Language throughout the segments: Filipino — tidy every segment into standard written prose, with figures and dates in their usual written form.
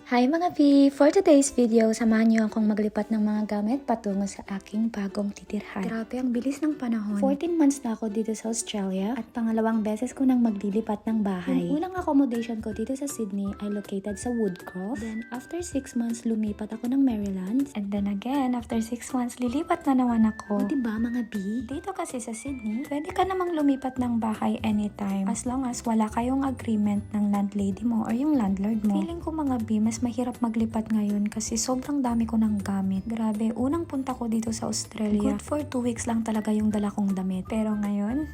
Hi mga B! For today's video, samahan niyo akong maglipat ng mga gamit patungo sa aking bagong titirhan. Grabe, ang bilis ng panahon. 14 months na ako dito sa Australia at pangalawang beses ko nang maglilipat ng bahay. Yung unang accommodation ko dito sa Sydney ay located sa Woodcroft. Then after 6 months, lumipat ako ng Maryland. And then again, after 6 months, lilipat na naman ako. O diba mga B? Dito kasi sa Sydney, pwede ka namang lumipat ng bahay anytime as long as wala kayong agreement ng landlady mo or yung landlord mo. Feeling ko mga B, mas mahirap maglipat ngayon kasi sobrang dami ko ng gamit. Grabe, unang punta ko dito sa Australia, good for 2 weeks lang talaga yung dala kong damit. Pero ngayon,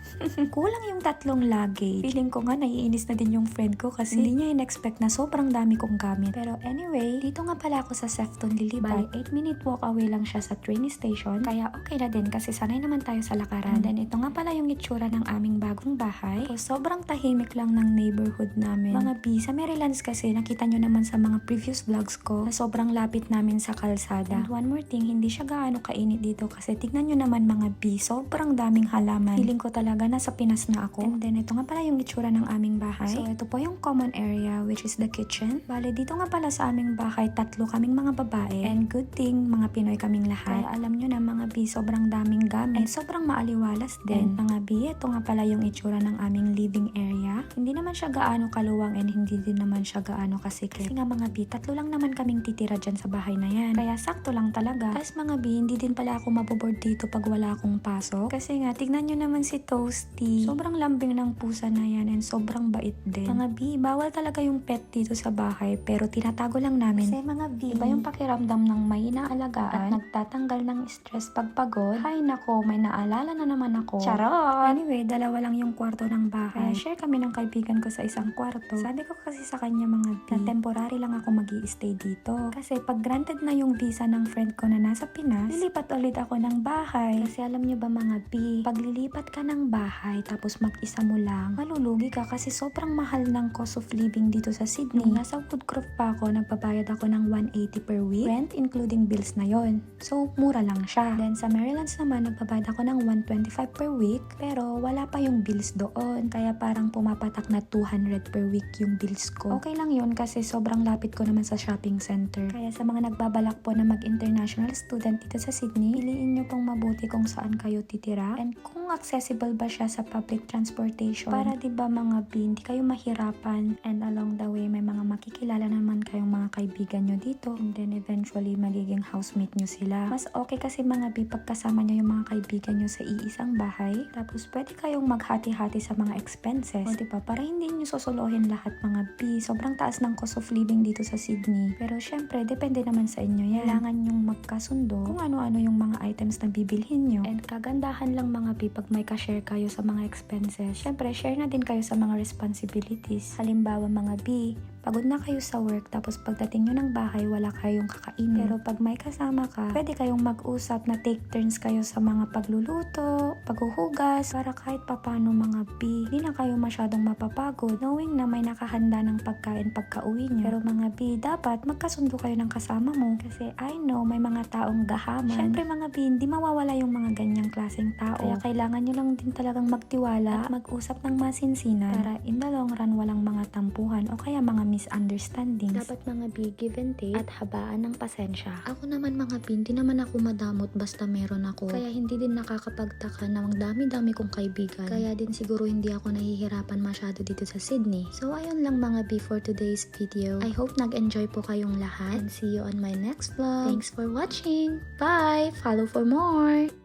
kulang yung 3 luggage. Feeling ko nga naiinis na din yung friend ko kasi hindi niya in-expect na sobrang dami kong gamit. Pero anyway, dito nga pala ako sa Sefton lilipat. 8-minute walk away lang siya sa train station. Kaya okay na din kasi sanay naman tayo sa lakaran. And then ito nga pala yung itsura ng aming bagong bahay. So, sobrang tahimik lang ng neighborhood namin. Mga B, sa Marylands kasi nakita nyo naman sa mga previous vlogs ko na sobrang lapit namin sa kalsada. And one more thing, hindi siya gaano kainit dito kasi tignan nyo naman mga B, sobrang daming halaman. Feeling ko talaga nasa Pinas na ako. And then ito nga pala yung itsura ng aming bahay. So ito po yung common area which is the kitchen. Bale dito nga pala sa aming bahay 3 kaming mga babae. And good thing, mga Pinoy kaming lahat. Kaya alam nyo na mga B, sobrang daming gamit. And sobrang maaliwalas din. And mga B, ito nga pala yung itsura ng aming living area. Hindi naman siya gaano kaluwang and hindi din naman siya gaano kasikip. Kasi nga mga B, 3 lang naman kaming titira dyan sa bahay na yan. Kaya sakto lang talaga. Tapos mga B, hindi din pala ako maboboard dito pag wala akong pasok. Kasi nga, tignan nyo naman si Toasty. Sobrang lambing ng pusa na yan and sobrang bait din. Mga B, bawal talaga yung pet dito sa bahay pero tinatago lang namin. Kasi mga B, iba yung pakiramdam ng may inaalagaan at nagtatanggal ng stress pag pagod. Hay nako, may naalala na naman ako. Charot! Anyway, 2 lang yung kwarto ng bahay. Share kami ng kaibigan ko sa isang kwarto. Sabi ko kasi sa kanya mga B, na temporary lang ako mag-i-stay dito. Kasi pag granted na yung visa ng friend ko na nasa Pinas, lilipat ulit ako ng bahay. Kasi alam nyo ba mga B, pag lilipat ka ng bahay tapos mag-isa mo lang, malulugi ka kasi sobrang mahal ng cost of living dito sa Sydney. Nung nasa Woodcroft pa ako, nagbabayad ako ng 180 per week, rent including bills na yon. So, mura lang siya. Then sa Marylands naman, nagbabayad ako ng 125 per week, pero wala pa yung bills doon. Kaya parang pumapatak na 200 per week yung bills ko. Okay lang yon kasi sobrang lapit ko naman sa shopping center. Kaya sa mga nagbabalak po na mag-international student dito sa Sydney, piliin nyo pong mabuti kung saan kayo titira and kung accessible ba siya sa public transportation para diba mga B, hindi kayo mahirapan and along the way may mga makikilala naman kayong mga kaibigan nyo dito and then eventually magiging housemate nyo sila. Mas okay kasi mga B pagkasama nyo yung mga kaibigan nyo sa iisang bahay tapos pwede kayong maghati-hati sa mga expenses. O diba, para hindi nyo susuluhin lahat mga B. Sobrang taas ng cost of living dito sa Sydney. Pero syempre, depende naman sa inyo yan. Kailangan nyong magkasundo kung ano-ano yung mga items na bibilhin nyo. And kagandahan lang mga B, pag may ka-share kayo sa mga expenses, syempre, share na din kayo sa mga responsibilities. Halimbawa mga B, pagod na kayo sa work tapos pagdating nyo ng bahay wala kayong kakainin. Pero pag may kasama ka, pwede kayong mag-usap na take turns kayo sa mga pagluluto, paghuhugas, para kahit papano mga B, hindi na kayo masyadong mapapagod knowing na may nakahanda ng pagkain pagka-uwi nyo. Pero mga B, dapat magkasundo kayo ng kasama mo kasi I know may mga taong gahaman. Syempre mga B, hindi mawawala yung mga ganyang klaseng tao. Kaya kailangan nyo lang din talagang magtiwala at mag-usap ng masinsinan para in the long run walang mga tampuhan o kaya mga misunderstandings. Dapat mga B, give and take at habaan ng pasensya. Ako naman mga B, hindi naman ako madamot basta meron ako. Kaya hindi din nakakapagtaka na ang dami-dami kong kaibigan. Kaya din siguro hindi ako nahihirapan masyado dito sa Sydney. So ayun lang mga B for today's video. I hope nag-enjoy po kayong lahat and see you on my next vlog. Thanks for watching. Bye! Follow for more!